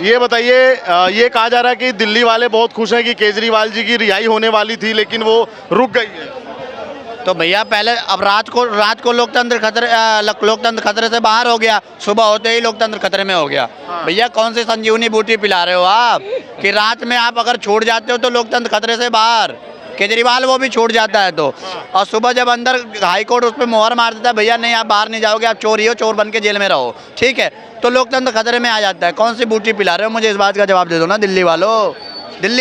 ये बताइए, ये कहा जा रहा है कि दिल्ली वाले बहुत खुश हैं कि केजरीवाल जी की रिहाई होने वाली थी लेकिन वो रुक गई है। तो भैया पहले अब रात को लोकतंत्र खतरे से बाहर हो गया, सुबह होते ही लोकतंत्र खतरे में हो गया। भैया कौन सी संजीवनी बूटी पिला रहे हो आप कि रात में आप अगर छूट जाते हो तो लोकतंत्र खतरे से बाहर, केजरीवाल वो भी छूट जाता है तो, और सुबह जब अंदर हाई कोर्ट उस पर मोहर मार देता है, भैया नहीं आप बाहर नहीं जाओगे, आप चोर ही हो, चोर बन के जेल में रहो, ठीक है, तो लोकतंत्र खतरे में आ जाता है। कौन सी बूटी पिला रहे हो, मुझे इस बात का जवाब दे दो ना दिल्ली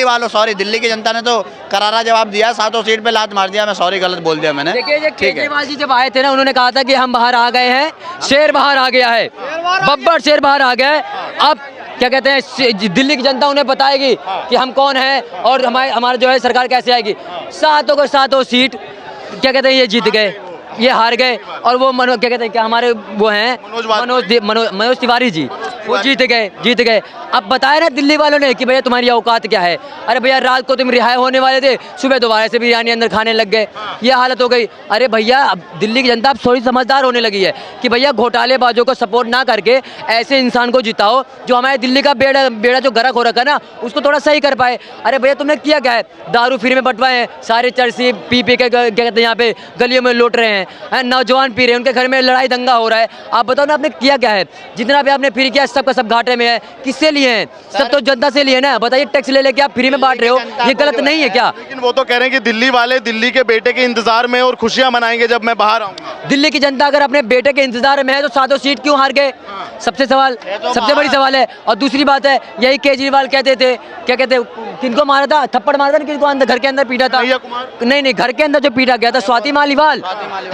वालों, सॉरी दिल्ली की जनता ने तो करारा जवाब दिया, 7 सीट पे लात मार दिया, मैं सॉरी गलत बोल दिया मैंने। देखिए केजरीवाल जी जब आए थे ना, उन्होंने कहा था कि हम बाहर आ गए हैं, शेर बाहर आ गया है, बब्बर शेर बाहर आ गया है। अब क्या कहते हैं, दिल्ली की जनता उन्हें बताएगी कि हम कौन हैं और हमारे जो है सरकार कैसे आएगी। 7 सीट क्या कहते हैं ये जीत गए, ये हार गए, और वो क्या कहते हैं कि हमारे वो हैं मनोज तिवारी जी, वो जीत गए। अब बताया ना दिल्ली वालों ने कि भैया तुम्हारी औकात क्या है। अरे भैया रात को तुम रिहाई होने वाले थे, सुबह दोबारा से बिरयानी अंदर खाने लग गए, ये हालत हो गई। अरे भैया अब दिल्ली की जनता अब थोड़ी समझदार होने लगी है कि भैया घोटालेबाजों को सपोर्ट ना करके ऐसे इंसान को जिताओ जो हमारे दिल्ली का बेड़ा जो गरक हो रखा है ना, उसको थोड़ा सही कर पाए। अरे भैया तुमने किया क्या है, दारू फ्री में बंटवाए हैं, सारे चर्सी पी के क्या कहते हैं यहाँ पे गलियों में लौट रहे हैं, नौजवान पी रहे हैं, उनके घर में लड़ाई दंगा हो रहा है। आप बताओ ना आपने किया क्या है, जितना भी आपने फ्री किया सबका सब घाटे में है। किससे लिए हैं, सब तो जनता से लिए ना। बताइए टैक्स ले लेके आप फ्री में बांट रहे हो, ये गलत नहीं है क्या? लेकिन वो तो कह रहे हैं कि दिल्ली वाले दिल्ली के बेटे के इंतजार में और खुशियां मनाएंगे जब मैं बाहर आऊंगा। दिल्ली की जनता अगर अपने बेटे के इंतजार में है तो 7 सीट क्यों हार गए, सबसे बड़ी सवाल है। और दूसरी बात है, यही केजरीवाल कहते थे, क्या कहते किनको मारा था, थप्पड़ मारा था, किनको अंदर घर के अंदर पीटा था, नहीं घर के अंदर जो पीटा गया था स्वाति मालीवाल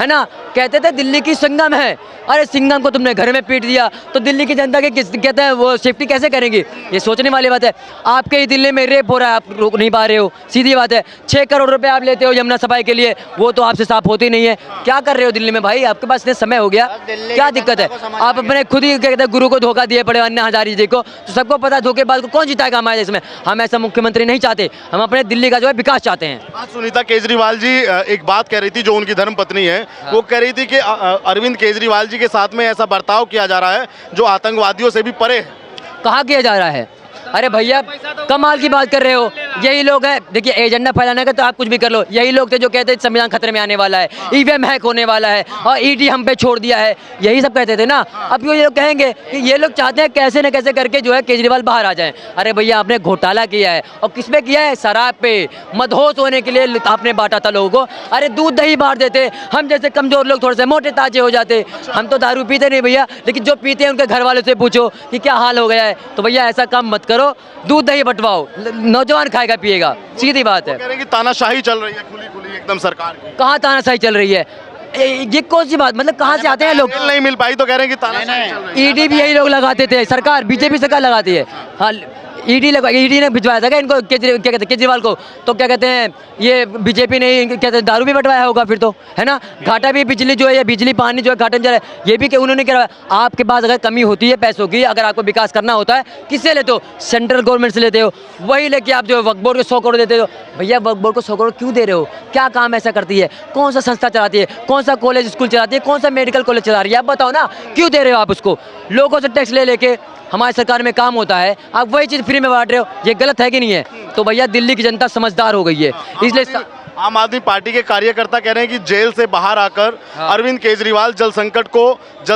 है ना, कहते थे दिल्ली की सिंघम है। अरे सिंघम को तुमने घर में पीट दिया तो दिल्ली की जनता के कहते हैं वो सेफ्टी कैसे करेंगी, ये सोचने वाली बात है। आपके ही दिल्ली में रेप हो रहा है, आप रोक नहीं पा रहे हो, सीधी बात है। 6 करोड़ रुपए आप लेते हो यमुना सफाई के लिए, वो तो आपसे साफ होती नहीं है। क्या कर रहे हो दिल्ली में भाई, आपके पास इतने समय हो गया, क्या दिक्कत है? आप अपने खुद ही कहते हैं गुरु को धोखा दिए पड़े, अन्ना हजारी जी को, तो सबको पता धोखेबाज को कौन जिताएगा हमारे देश में। हम ऐसा मुख्यमंत्री नहीं चाहते, हम अपने दिल्ली का जो है विकास चाहते हैं। आज सुनीता केजरीवाल जी एक बात कह रही थी, जो उनकी धर्मपत्नी है, वो कह रही थी कि अरविंद केजरीवाल जी के साथ में ऐसा बर्ताव किया जा रहा है जो आतंकवादियों से भी परे है। कहाँ किया जा रहा है? अरे भैया कमाल की बात कर रहे हो, यही लोग हैं। देखिए एजेंडा फैलाने का तो आप कुछ भी कर लो, यही लोग थे जो कहते थे संविधान खतरे में आने वाला है, ईवीएम हैक होने वाला है और ईडी हम पे छोड़ दिया है, यही सब कहते थे ना। अब ये लोग कहेंगे कि ये लोग चाहते हैं कैसे न कैसे करके जो है केजरीवाल बाहर आ जाए। अरे भैया आपने घोटाला किया है, और किस पे किया है, शराब पे, मदहोश होने के लिए आपने बांटा था लोगों को। अरे दूध दही बांट देते, हम जैसे कमजोर लोग थोड़े से मोटे ताजे हो जाते। हम तो दारू पीते नहीं भैया, लेकिन जो पीते हैं उनके घर वालों से पूछो कि क्या हाल हो गया है। तो भैया ऐसा काम मत करो, दूध दही बंटवाओ, नौजवान खाएगा पिएगा, सीधी बात है। कह रहे हैं कि तानाशाही चल रही है, खुली एकदम सरकार की। कहाँ तानाशाही चल रही है, ये कौन सी बात, मतलब कहाँ से आते हैं लोग? नहीं मिल पाई तो कह रहे हैं कि तानाशाही चल रही है। ईडी भी यही लोग लगाते थे, सरकार बीजेपी सरकार लगाती है। हाँ ईडी ने भिजवाया था क्या इनको, क्या कहते हैं केजरीवाल को, तो क्या कहते हैं ये बीजेपी ने कहते हैं दारू भी बंटवाया होगा फिर तो, है ना। घाटा भी बिजली जो है, ये बिजली पानी जो है घाटा जा रहा है, ये भी उन्होंने करवाया। आपके पास अगर कमी होती है पैसों की, अगर आपको विकास करना होता है, किससे लेते हो, सेंट्रल गवर्नमेंट से लेते हो, वही लेके आप जो वक्फ बोर्ड को 100 करोड़ देते हो। भैया वक्फ बोर्ड को 100 करोड़ क्यों दे रहे हो, क्या काम ऐसा करती है, कौन सा संस्था चलाती है, कौन सा कॉलेज स्कूल चलाती है, कौन सा मेडिकल कॉलेज चला रही है, आप बताओ ना, क्यों दे रहे हो आप उसको? लोगों से टैक्स ले लेके हमारी सरकार में काम होता है, आप वही चीज़ फ्री में बांट रहे हो, ये गलत है कि नहीं है? तो भैया दिल्ली की जनता समझदार हो गई है, इसलिए आम आदमी पार्टी के कार्यकर्ता कह रहे हैं कि जेल से बाहर आकर अरविंद केजरीवाल जल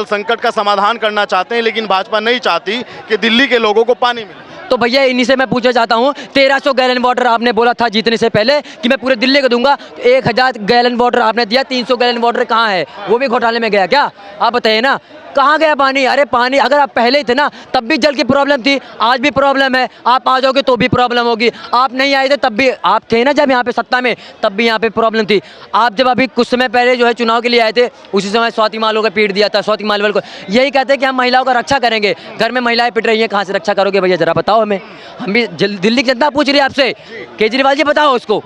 संकट का समाधान करना चाहते हैं, लेकिन भाजपा नहीं चाहती कि दिल्ली के लोगों को पानी मिले। तो भैया इन्हीं से मैं पूछना चाहता हूँ, 1300 गैलन वाटर आपने बोला था जीतने से पहले कि मैं पूरे दिल्ली को दूंगा, 1000 गैलन वाटर आपने दिया, 300 गैलन वाटर कहाँ है, वो भी घोटाले में गया क्या? आप बताइए ना, कहाँ गया पानी? अरे पानी अगर आप पहले ही थे ना, तब भी जल की प्रॉब्लम थी, आज भी प्रॉब्लम है, आप आ जाओगे तो भी प्रॉब्लम होगी। आप नहीं आए थे तब भी, आप थे ना जब यहाँ पे सत्ता में, तब भी यहाँ पे प्रॉब्लम थी। आप जब अभी कुछ समय पहले जो है चुनाव के लिए आए थे, उसी समय स्वाति मालवाल को पीट दिया था, स्वाति मालवाल को। यही कहते हैं कि हम महिलाओं का रक्षा करेंगे, घर में महिलाएं पिट रही हैं, कहाँ से रक्षा करोगे भैया, जरा बताओ हमें। हम भी दिल्ली की जनता पूछ रही है आपसे, केजरीवाल जी बताओ उसको।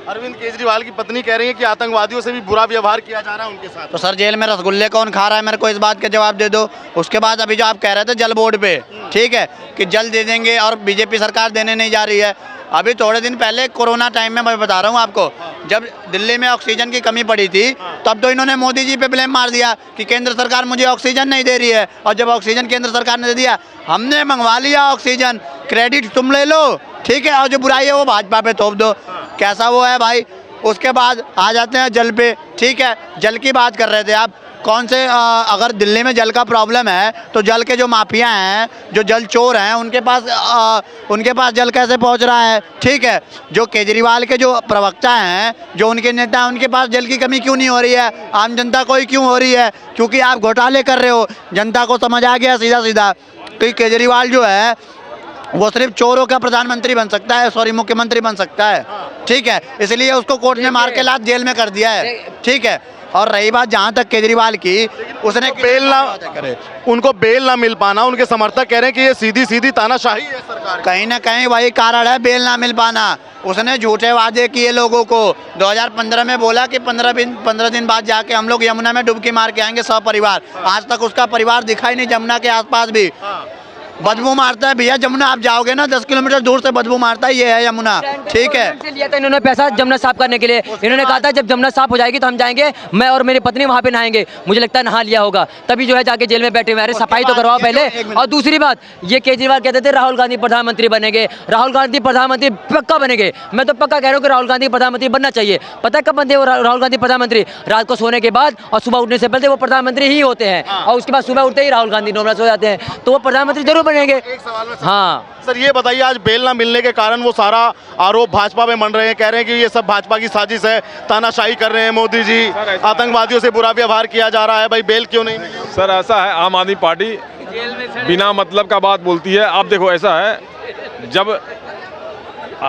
अरविंद केजरीवाल की पत्नी कह रही है कि आतंकवादियों से भी बुरा व्यवहार किया जा रहा है उनके साथ। तो सर जेल में रसगुल्ले कौन खा रहा है, मेरे को इस बात का जवाब दे दो। उसके बाद अभी जो आप कह रहे थे जल बोर्ड पे, ठीक है कि जल दे देंगे और बीजेपी सरकार देने नहीं जा रही है। अभी थोड़े दिन पहले कोरोना टाइम में मैं बता रहा हूँ आपको, जब दिल्ली में ऑक्सीजन की कमी पड़ी थी तब तो इन्होंने मोदी जी पे ब्लेम मार दिया कि केंद्र सरकार मुझे ऑक्सीजन नहीं दे रही है, और जब ऑक्सीजन केंद्र सरकार ने दे दिया, हमने मंगवा लिया ऑक्सीजन, क्रेडिट तुम ले लो, ठीक है, और जो बुराई है वो भाजपा पे थोप दो। कैसा वो है भाई। उसके बाद आ जाते हैं जल पे, ठीक है, जल की बात कर रहे थे आप। कौन से अगर दिल्ली में जल का प्रॉब्लम है तो जल के जो माफिया हैं, जो जल चोर हैं, उनके पास जल कैसे पहुंच रहा है, ठीक है। जो केजरीवाल के जो प्रवक्ता हैं, जो उनके नेता हैं, उनके पास जल की कमी क्यों नहीं हो रही है, आम जनता को ही क्यों हो रही है? क्योंकि आप घोटाले कर रहे हो। जनता को समझ आ गया सीधा सीधा कि केजरीवाल जो है वो सिर्फ चोरों का प्रधानमंत्री बन सकता है, सॉरी मुख्यमंत्री बन सकता है, ठीक है। इसलिए उसको कोर्ट ने मार के लात जेल में कर दिया है, ठीक है। और रही बात जहाँ तक केजरीवाल की, उसने बेल ना करे, उनको बेल ना मिल पाना, उनके समर्थक कह रहे हैं कि ये सीधी सीधी तानाशाही है सरकार। कहीं ना कहीं वही कारण है बेल ना मिल पाना। उसने झूठे वादे किए लोगों को। 2015 में बोला कि 15 दिन बाद जाके हम लोग यमुना में डुबकी मार के आएंगे 100 परिवार। आज तक उसका परिवार दिखाई नहीं जमुना के आसपास भी। बदबू मारता है भैया जमुना, आप जाओगे ना 10 किलोमीटर दूर से बदबू मारता है, ये है यमुना, ठीक है। से लिया था इन्होंने पैसा जमुना साफ करने के लिए। इन्होंने कहा था जब जमुना साफ हो जाएगी तो हम जाएंगे, मैं और मेरी पत्नी वहाँ पे नहाएंगे। मुझे लगता है नहा लिया होगा, तभी जो है जाके जेल में बैठे हुए। अरे सफाई तो करवाओ पहले। और दूसरी बात, ये केजरीवाल कहते थे राहुल गांधी प्रधानमंत्री बनेंगे, राहुल गांधी प्रधानमंत्री पक्का बनेंगे। मैं तो पक्का कह रहा हूँ कि राहुल गांधी प्रधानमंत्री बनना चाहिए। पता है कब बनते हैं वो राहुल गांधी प्रधानमंत्री? रात को सोने के बाद और सुबह उठने से पहले वो प्रधानमंत्री ही होते हैं, और उसके बाद सुबह उठते ही राहुल गांधी नॉर्मल हो जाते हैं, तो वो प्रधानमंत्री जरूर बनेंगे। हाँ सर ये बताइए, आज बेल ना मिलने के कारण वो सारा आरोप भाजपा पे मन रहे हैं, कह रहे हैं कि ये सब भाजपा की साजिश है, तानाशाही कर रहे हैं मोदी जी, आतंकवादियों से बुरा व्यवहार किया जा रहा है। भाई बेल क्यों नहीं मिली? सर ऐसा है, आम आदमी पार्टी बिना मतलब का बात बोलती है। आप देखो ऐसा है, जब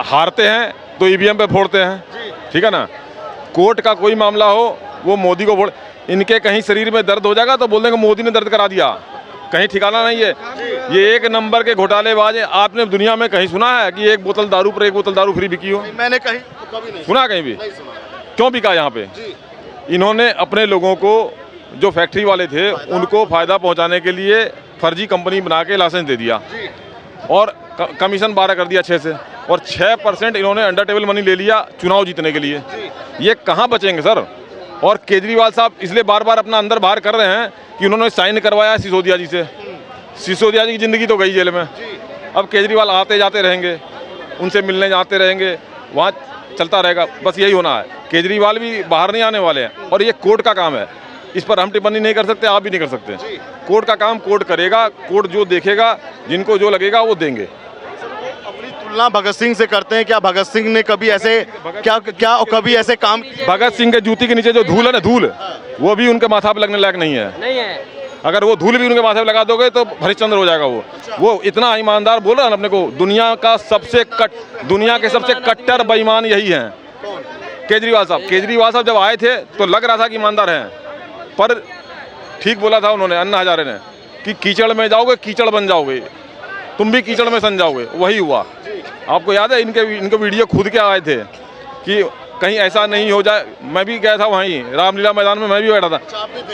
हारते हैं तो ईवीएम पे फोड़ते हैं, ठीक है ना। कोर्ट का कोई मामला हो वो मोदी को फोड़, इनके कहीं शरीर में दर्द हो जाएगा तो बोल देंगे मोदी ने दर्द करा दिया, कहीं ठिकाना नहीं है। ये एक नंबर के घोटालेबाज हैं। आपने दुनिया में कहीं सुना है कि एक बोतल दारू पर एक बोतल दारू फ्री बिकी हो? मैंने कहीं कभी नहीं सुना कहीं भी? क्यों बिका यहाँ पे? इन्होंने अपने लोगों को, जो फैक्ट्री वाले थे, उनको फायदा पहुंचाने के लिए फर्जी कंपनी बना के लाइसेंस दे दिया और कमीशन 12 कर दिया 6 से, और 6% इन्होंने अंडर टेबल मनी ले लिया चुनाव जीतने के लिए। ये कहाँ बचेंगे सर? और केजरीवाल साहब इसलिए बार बार अपना अंदर बाहर कर रहे हैं कि उन्होंने साइन करवाया सिसोदिया जी से। सिसोदिया जी की ज़िंदगी तो गई जेल में। अब केजरीवाल आते जाते रहेंगे, उनसे मिलने जाते रहेंगे, वहाँ चलता रहेगा, बस यही होना है। केजरीवाल भी बाहर नहीं आने वाले हैं, और ये कोर्ट का काम है, इस पर हम टिप्पणी नहीं कर सकते, आप भी नहीं कर सकते। कोर्ट का काम कोर्ट करेगा, कोर्ट जो देखेगा, जिनको जो लगेगा वो देंगे। तुलना भगत सिंह से करते हैं, क्या भगत सिंह ने कभी ऐसे कभी ऐसे काम किए? भगत सिंह के जूती के नीचे जो धूल है ना, धूल, वो भी उनके माथा पे लगने लायक नहीं है। अगर वो धूल भी उनके माथे पे लगा दोगे तो हरिश्चंद्र हो जाएगा वो इतना ईमानदार बोल रहा है अपने को। दुनिया के सबसे कट्टर बेईमान यही हैं, केजरीवाल साहब। केजरीवाल साहब जब आए थे तो लग रहा था कि ईमानदार हैं, पर ठीक बोला था उन्होंने, अन्ना हजारे ने, कि कीचड़ में जाओगे कीचड़ बन जाओगे, तुम भी कीचड़ में सन जाओगे। वही हुआ। आपको याद है इनके वीडियो खुद के आए थे कि कहीं ऐसा नहीं हो जाए। मैं भी गया था वहीं रामलीला मैदान में, मैं भी बैठा था।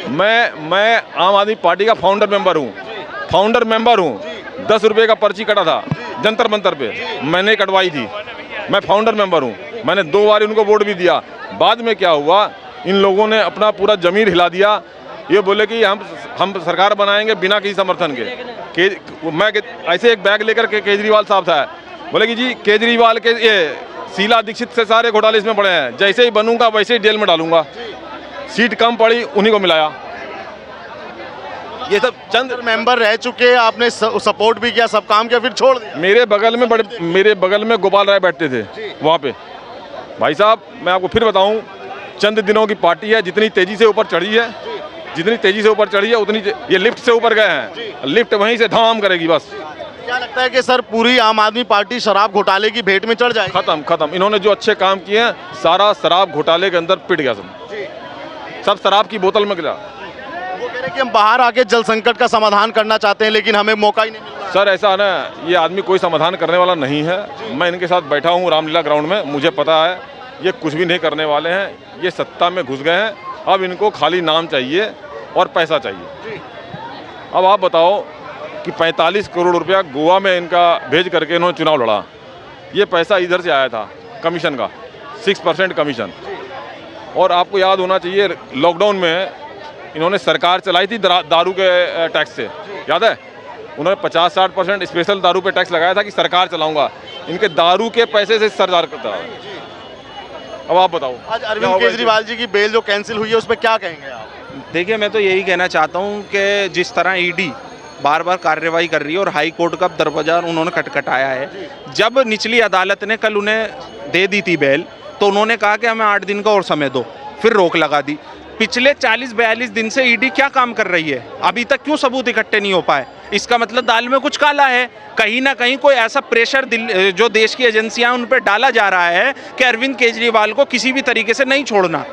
मैं आम आदमी पार्टी का फाउंडर मेंबर हूँ। 10 रुपये का पर्ची कटा था जंतर मंतर पे, मैंने कटवाई थी। मैं फाउंडर मेंबर हूँ, मैंने 2 बार उनको वोट भी दिया। बाद में क्या हुआ, इन लोगों ने अपना पूरा जमीन हिला दिया। ये बोले कि हम सरकार बनाएंगे बिना किसी समर्थन के। मैं ऐसे एक बैग लेकर के केजरीवाल साहब था, बोले कि जी केजरीवाल के ये शीला दीक्षित से सारे घोटाले इसमें पड़े हैं, जैसे ही बनूंगा वैसे ही जेल में डालूंगा। सीट कम पड़ी, उन्हीं को मिलाया। ये सब चंद मेंबर रह चुके, आपने सपोर्ट भी किया, सब काम किया, फिर छोड़ दिया। मेरे बगल में गोपाल राय बैठते थे वहाँ पे। भाई साहब मैं आपको फिर बताऊं, चंद दिनों की पार्टी है, जितनी तेजी से ऊपर चढ़ी है उतनी ये लिफ्ट से ऊपर गए हैं, लिफ्ट वहीं से धमाम करेगी बस। क्या लगता है कि सर पूरी आम आदमी पार्टी शराब घोटाले की भेंट में चढ़ जाएगी? खत्म। इन्होंने जो अच्छे काम किए हैं, सारा शराब घोटाले के अंदर पिट गया सब शराब की बोतल में गिरा। वो कह रहे हैं कि हम बाहर आके जल संकट का समाधान करना चाहते हैं, लेकिन हमें मौका ही नहीं मिल रहा। सर ऐसा है ना, ये आदमी कोई समाधान करने वाला नहीं है। मैं इनके साथ बैठा हूँ रामलीला ग्राउंड में, मुझे पता है ये कुछ भी नहीं करने वाले हैं। ये सत्ता में घुस गए हैं, अब इनको खाली नाम चाहिए और पैसा चाहिए। अब आप बताओ कि 45 करोड़ रुपया गोवा में इनका भेज करके इन्होंने चुनाव लड़ा। ये पैसा इधर से आया था कमीशन का, 6% कमीशन। और आपको याद होना चाहिए लॉकडाउन में इन्होंने सरकार चलाई थी दारू के टैक्स से, याद है? उन्होंने 50-60% स्पेशल दारू पे टैक्स लगाया था कि सरकार चलाऊंगा, इनके दारू के पैसे से सरकार करता है। अब आप बताओ, आज अरविंद केजरीवाल जी की बेल जो कैंसिल हुई है उस पर क्या कहेंगे आप? देखिए, मैं तो यही कहना चाहता हूँ कि जिस तरह ईडी बार बार कार्रवाई कर रही है और हाई कोर्ट का दरवाजा उन्होंने खटखटाया है, जब निचली अदालत ने कल उन्हें दे दी थी बेल तो उन्होंने कहा कि हमें 8 दिन का और समय दो, फिर रोक लगा दी। पिछले 40-42 दिन से ईडी क्या काम कर रही है? अभी तक क्यों सबूत इकट्ठे नहीं हो पाए? इसका मतलब दाल में कुछ काला है। कहीं ना कहीं कोई ऐसा प्रेशर जो देश की एजेंसियां उन पर डाला जा रहा है कि अरविंद केजरीवाल को किसी भी तरीके से नहीं छोड़ना।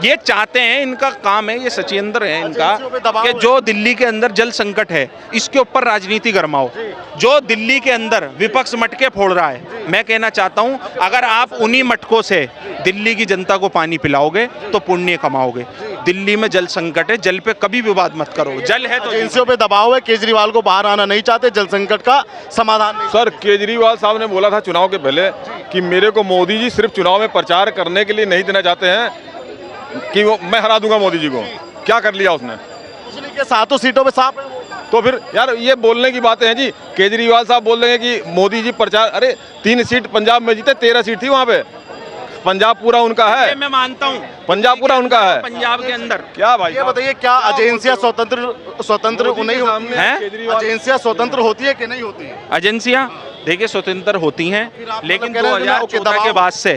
ये चाहते हैं, इनका काम है, ये सचिंद्र है इनका, कि जो दिल्ली के अंदर जल संकट है इसके ऊपर राजनीति गरमाओ। जो दिल्ली के अंदर विपक्ष मटके फोड़ रहा है, मैं कहना चाहता हूं अगर आप उन्हीं मटकों से दिल्ली की जनता को पानी पिलाओगे तो पुण्य कमाओगे। दिल्ली में जल संकट है, जल पे कभी विवाद मत करो। जल है तो एजेंसियों पे दबाव है, केजरीवाल को बाहर आना नहीं चाहते, जल संकट का समाधान नहीं। सर केजरीवाल साहब ने बोला था चुनाव के पहले कि मेरे को मोदी जी सिर्फ चुनाव में प्रचार करने के लिए नहीं देना चाहते हैं कि वो मैं हरा दूंगा मोदी जी को। क्या कर लिया उसने? के 7 सीटों पे साफ है वो। तो फिर यार ये बोलने की बातें हैं जी। केजरीवाल साहब बोल देंगे कि मोदी जी प्रचार, अरे 3 सीट पंजाब में जीते, 13 सीट थी वहाँ पे। पंजाब पूरा उनका है, मैं मानता हूँ, पंजाब पूरा उनका है। पंजाब के अंदर क्या भाई ये बताइए, क्या एजेंसियां स्वतंत्र नहीं होती हैं? एजेंसियां स्वतंत्र होती है कि नहीं होती है? एजेंसियां देखिए स्वतंत्र होती हैं, लेकिन कह रहे हैं ना, 2014 के बाद से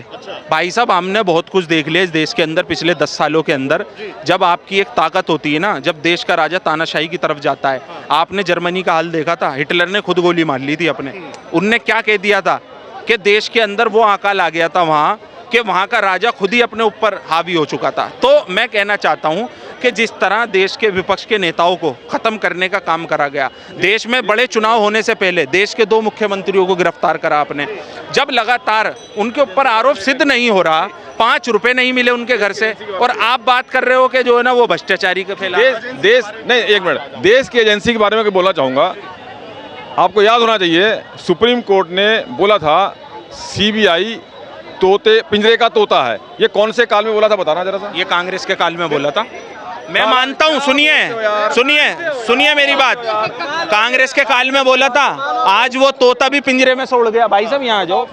भाई साहब हमने बहुत कुछ देख लिया इस देश के अंदर पिछले 10 सालों के अंदर। जब आपकी एक ताकत होती है ना, जब देश का राजा तानाशाही की तरफ जाता है, आपने जर्मनी का हाल देखा था, हिटलर ने खुद गोली मार ली थी अपने। उनने क्या कह दिया था कि देश के अंदर वो अकाल आ गया था वहाँ कि वहाँ का राजा खुद ही अपने ऊपर हावी हो चुका था। तो मैं कहना चाहता हूँ कि जिस तरह देश के विपक्ष के नेताओं को खत्म करने का काम करा गया, देश में बड़े चुनाव होने से पहले देश के 2 मुख्यमंत्रियों को गिरफ्तार करा आपने, जब लगातार उनके ऊपर आरोप सिद्ध नहीं हो रहा, 5 रुपए नहीं मिले उनके घर से, और आप बात कर रहे हो कि जो है ना वो भ्रष्टाचारी का फैला देश नहीं। एक मिनट, देश की एजेंसी के बारे में बोलना चाहूँगा। आपको याद होना चाहिए सुप्रीम कोर्ट ने बोला था CBI तोते पिंजरे का तोता है। ये कौन से काल में बोला था, बताना जरा सा। ये कांग्रेस के काल में बोला था। मैं मानता हूँ, सुनिए मेरी बात, कांग्रेस के काल में बोला था। आज वो तोता भी पिंजरे में छोड़ गया। भाई साहब यहाँ आ जाओ,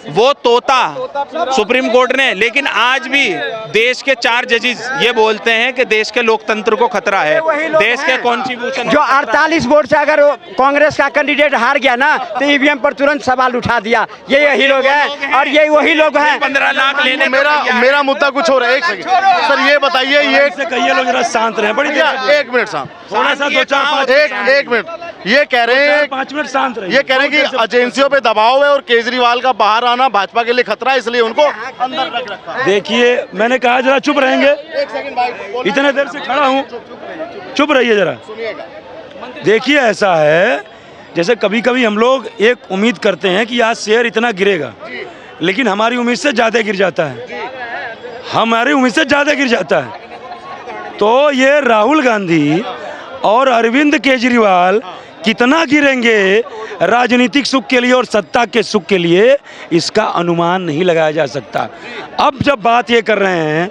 वो तोता सुप्रीम कोर्ट ने, लेकिन आज भी देश के 4 जजेस ये बोलते हैं कि देश के लोकतंत्र को खतरा है, देश के कॉन्स्टिट्यूशन जो 48 वोट से अगर कांग्रेस का कैंडिडेट हार गया ना तो EVM पर तुरंत सवाल उठा दिया। ये यही लोग हैं और ये वही लोग हैं। 15 लाख लेने मेरा मुद्दा कुछ हो रहा है। एक सेकंड सर, ये बताइए, ये कहिए लोग जरा शांत रहे, बड़ी एक मिनट साहब, थोड़ा सा 2-4-5 एक मिनट, ये कह रहे हैं 5 मिनट शांत रहे। ये कह रहे हैं कि एजेंसियों पे दबाव है और केजरीवाल का बाहर आना भाजपा के लिए खतरा है, इसलिए उनको अंदर रख रखा है। देखिए मैंने कहा जरा चुप रहेंगे, एक सेकंड भाई, इतने देर से खड़ा हूँ, चुप रहिए जरा। देखिए ऐसा है, जैसे कभी कभी हम लोग एक उम्मीद करते हैं कि आज शेयर इतना गिरेगा, लेकिन हमारी उम्मीद से ज़्यादा गिर जाता है, हमारी उम्मीद से ज़्यादा गिर जाता है। तो ये राहुल गांधी और अरविंद केजरीवाल कितना गिरेंगे राजनीतिक सुख के लिए और सत्ता के सुख के लिए, इसका अनुमान नहीं लगाया जा सकता। अब जब बात ये कर रहे हैं,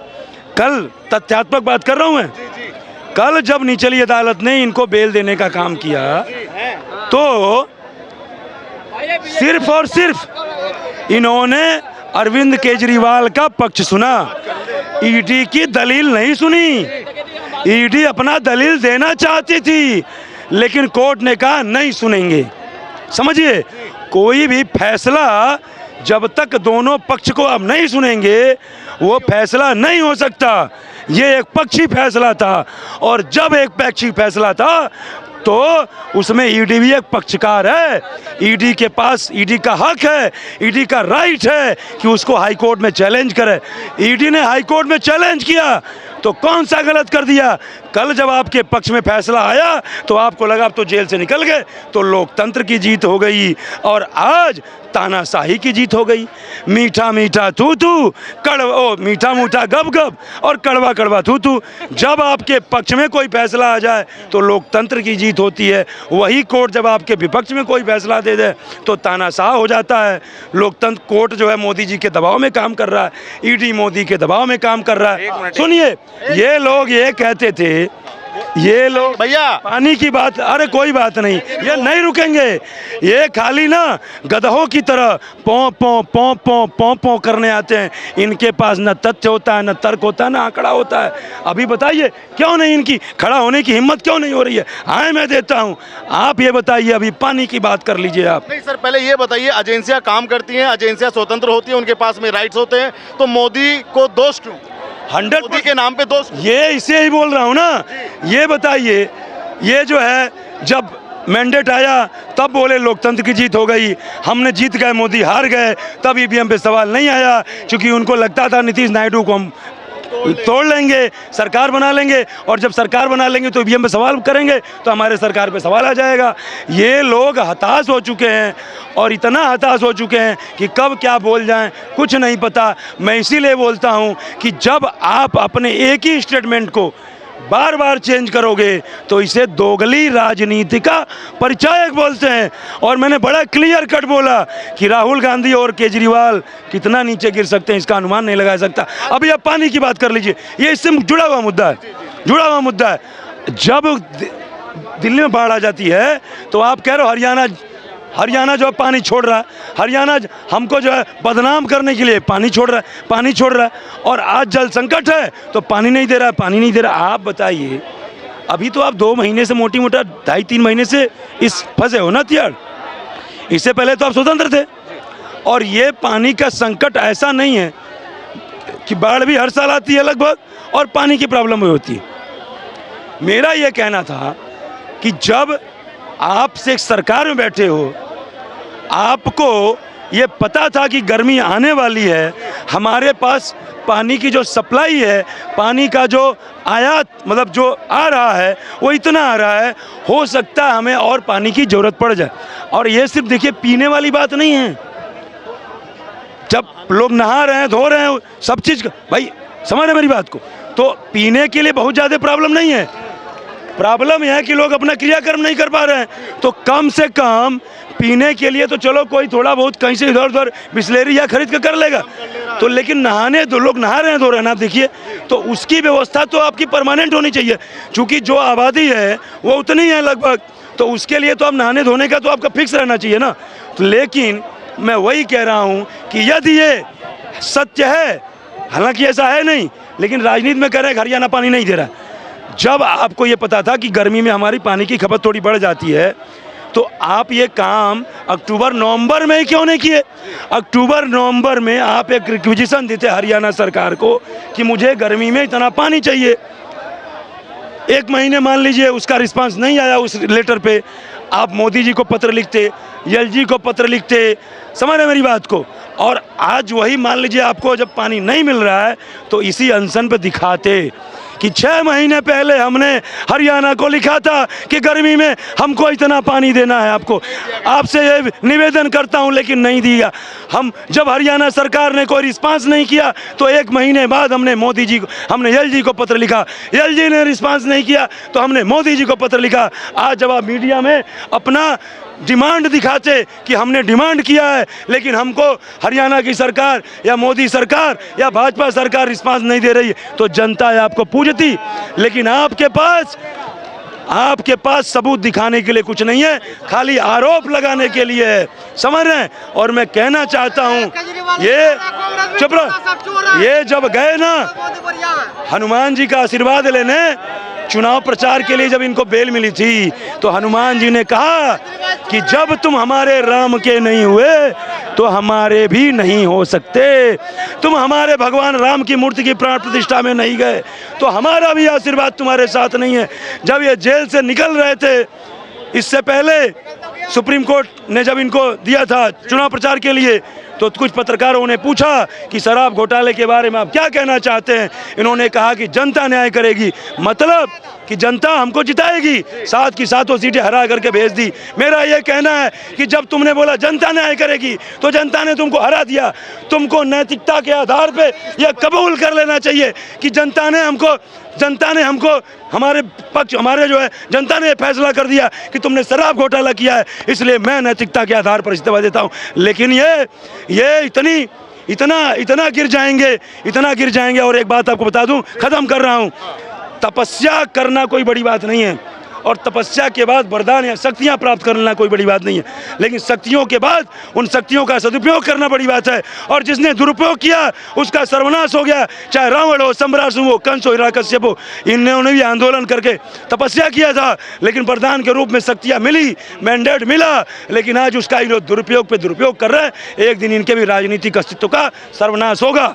कल तथ्यात्मक बात कर रहा हूँ मैं, कल जब निचली अदालत ने इनको बेल देने का काम किया तो सिर्फ और सिर्फ इन्होंने अरविंद केजरीवाल का पक्ष सुना, ईडी की दलील नहीं सुनी। ईडी अपना दलील देना चाहती थी लेकिन कोर्ट ने कहा नहीं सुनेंगे। समझिए, कोई भी फैसला जब तक दोनों पक्ष को अब नहीं सुनेंगे वो फैसला नहीं हो सकता। ये एक पक्षी फैसला था और जब एक पक्षी फैसला था तो उसमें ईडी भी एक पक्षकार है। ईडी के पास, ईडी का हक है, ईडी का राइट है कि उसको हाई कोर्ट में चैलेंज करे। ईडी ने हाई कोर्ट में चैलेंज किया तो कौन सा गलत कर दिया? कल जब आपके पक्ष में फैसला आया तो आपको लगा अब तो जेल से निकल गए, तो लोकतंत्र की जीत हो गई, और आज तानाशाही की जीत हो गई। मीठा मीठा थू थू, मीठा मीठा गप गप और कड़वा कड़वा थू थू। जब आपके पक्ष में कोई फैसला आ जाए तो लोकतंत्र की जीत होती है, वही कोर्ट जब आपके विपक्ष में कोई फैसला दे दे तो तानाशाह हो जाता है। लोकतंत्र कोर्ट जो है मोदी जी के दबाव में काम कर रहा है, ईडी मोदी के दबाव में काम कर रहा है। सुनिए, ये लोग ये कहते थे, ये लोग भैया पानी की बात, अरे कोई बात नहीं, ये नहीं रुकेंगे। ये खाली ना गधों की तरह पौ पौ पौ पौ पौ पौ करने आते हैं। इनके पास न तथ्य होता है, न तर्क होता है, न आंकड़ा होता है। अभी बताइए क्यों नहीं, इनकी खड़ा होने की हिम्मत क्यों नहीं हो रही है? हाँ मैं देता हूँ, आप ये बताइए, अभी पानी की बात कर लीजिए आप। नहीं सर, पहले ये बताइए, एजेंसियां काम करती हैं, एजेंसियां स्वतंत्र होती हैं, उनके पास में राइट्स होते हैं, तो मोदी को दोष क्यों? 100 मोदी के नाम पे दोष क्यों? ये इसे ही बोल रहा हूँ ना। ये बताइए, ये जो है जब मैंडेट आया तब बोले लोकतंत्र की जीत हो गई, हमने जीत गए, मोदी हार गए, तब ईवीएम पे सवाल नहीं आया, क्योंकि उनको लगता था नीतीश नायडू को हम तोड़ लेंगे, सरकार बना लेंगे, और जब सरकार बना लेंगे तो ईवीएम पे सवाल करेंगे तो हमारे सरकार पे सवाल आ जाएगा। ये लोग हताश हो चुके हैं, और इतना हताश हो चुके हैं कि कब क्या बोल जाएं कुछ नहीं पता। मैं इसीलिए बोलता हूं कि जब आप अपने एक ही स्टेटमेंट को बार बार चेंज करोगे तो इसे दोगली राजनीति का परिचायक बोलते हैं। और मैंने बड़ा क्लियर कट बोला कि राहुल गांधी और केजरीवाल कितना नीचे गिर सकते हैं इसका अनुमान नहीं लगा सकता। अभी आप पानी की बात कर लीजिए, ये इससे जुड़ा हुआ मुद्दा है, जुड़ा हुआ मुद्दा है। जब दिल्ली में बाढ़ आ जाती है तो आप कह रहे हो हरियाणा जो है पानी छोड़ रहा है, हरियाणा हमको जो है बदनाम करने के लिए पानी छोड़ रहा है, और आज जल संकट है तो पानी नहीं दे रहा। आप बताइए, अभी तो आप 2 महीने से मोटी मोटा 2.5-3 महीने से इस फंसे हो ना तियाड़। इससे पहले तो आप स्वतंत्र थे, और ये पानी का संकट ऐसा नहीं है कि बाढ़ भी हर साल आती है लगभग और पानी की प्रॉब्लम भी होती है। मेरा ये कहना था कि जब आप से सरकार में बैठे हो, आपको ये पता था कि गर्मी आने वाली है, हमारे पास पानी की जो सप्लाई है, पानी का जो आयात मतलब जो आ रहा है वो इतना आ रहा है, हो सकता है हमें और पानी की ज़रूरत पड़ जाए। और ये सिर्फ देखिए पीने वाली बात नहीं है, जब लोग नहा रहे हैं, धो रहे हैं, सब चीज़ भाई समझ रहे मेरी बात को, तो पीने के लिए बहुत ज़्यादा प्रॉब्लम नहीं है। प्रॉब्लम यह है कि लोग अपना क्रियाकर्म नहीं कर पा रहे हैं। तो कम से कम पीने के लिए तो चलो कोई थोड़ा बहुत कहीं से इधर उधर बिस्लेरी या खरीद कर लेगा, तो लेकिन नहाने तो लोग नहा रहे हैं, धो रहे हैं, आप देखिए, तो उसकी व्यवस्था तो आपकी परमानेंट होनी चाहिए, क्योंकि जो आबादी है वो उतनी है लगभग, तो उसके लिए तो आप नहाने धोने का तो आपका फिक्स रहना चाहिए ना। तो लेकिन मैं वही कह रहा हूँ कि यदि ये सत्य है, हालांकि ऐसा है नहीं, लेकिन राजनीति में कह रहे हैं हरियाणा पानी नहीं दे रहा। जब आपको ये पता था कि गर्मी में हमारी पानी की खपत थोड़ी बढ़ जाती है, तो आप ये काम अक्टूबर नवंबर में ही क्यों नहीं किए? अक्टूबर नवंबर में आप एक रिक्विजिशन देते हरियाणा सरकार को कि मुझे गर्मी में इतना पानी चाहिए। 1 महीने मान लीजिए उसका रिस्पांस नहीं आया उस लेटर पे, आप मोदी जी को पत्र लिखते, एलजी को पत्र लिखते, समझ रहे मेरी बात को, और आज वही मान लीजिए आपको जब पानी नहीं मिल रहा है तो इसी अनशन पे दिखाते कि 6 महीने पहले हमने हरियाणा को लिखा था कि गर्मी में हमको इतना पानी देना है, आपको आपसे ये निवेदन करता हूं, लेकिन नहीं दिया। हम जब हरियाणा सरकार ने कोई रिस्पांस नहीं किया तो 1 महीने बाद हमने मोदी जी को, हमने एलजी को पत्र लिखा, एलजी ने रिस्पांस नहीं किया तो हमने मोदी जी को पत्र लिखा। आज जब आप मीडिया में अपना डिमांड दिखाते कि हमने डिमांड किया है, लेकिन हमको हरियाणा की सरकार या मोदी सरकार या भाजपा सरकार रिस्पांस नहीं दे रही है, तो जनता आपको पूजती, लेकिन आपके पास सबूत दिखाने के लिए कुछ नहीं है, खाली आरोप लगाने के लिए है, समझ रहे हैं। और मैं कहना चाहता हूं, ये चुप रहो, ये जब गए ना हनुमान जी का आशीर्वाद लेने चुनाव प्रचार के लिए, जब इनको बेल मिली थी तो हनुमान जी ने कहा कि जब तुम हमारे राम के नहीं हुए तो हमारे भी नहीं हो सकते, तुम हमारे भगवान राम की मूर्ति की प्राण प्रतिष्ठा में नहीं गए तो हमारा भी आशीर्वाद तुम्हारे साथ नहीं है। जब ये जेल से निकल रहे थे, इससे पहले सुप्रीम कोर्ट ने जब इनको दिया था चुनाव प्रचार के लिए, तो कुछ पत्रकारों ने पूछा कि शराब घोटाले के बारे में आप क्या कहना चाहते हैं। इन्होंने कहा कि जनता न्याय करेगी, मतलब कि जनता हमको जिताएगी, 7 की 7 सीटें हरा करके भेज दी। मेरा ये कहना है कि जब तुमने बोला जनता न्याय करेगी तो जनता ने तुमको हरा दिया। तुमको नैतिकता के आधार पे यह कबूल कर लेना चाहिए कि जनता ने हमको हमारे पक्ष, हमारे जो है जनता ने फैसला कर दिया कि तुमने शराब घोटाला किया है, इसलिए मैं नैतिकता के आधार पर इस्तीफा देता हूँ। लेकिन ये इतना गिर जाएंगे। और एक बात आपको बता दूं, खत्म कर रहा हूं, तपस्या करना कोई बड़ी बात नहीं है, और तपस्या के बाद वरदान या शक्तियां प्राप्त करना कोई बड़ी बात नहीं है, लेकिन शक्तियों के बाद उन शक्तियों का सदुपयोग करना बड़ी बात है। और जिसने दुरुपयोग किया उसका सर्वनाश हो गया, चाहे रावण हो, सम्रासु हो, कंस हो, हिरण्यकश्यप हो। इन्होंने भी आंदोलन करके तपस्या किया था, लेकिन वरदान के रूप में शक्तियां मिली, मैंडेट मिला, लेकिन आज उसका ये लोग दुरुपयोग पे दुरुपयोग कर रहे हैं। एक दिन इनके भी राजनीतिक अस्तित्व का सर्वनाश होगा।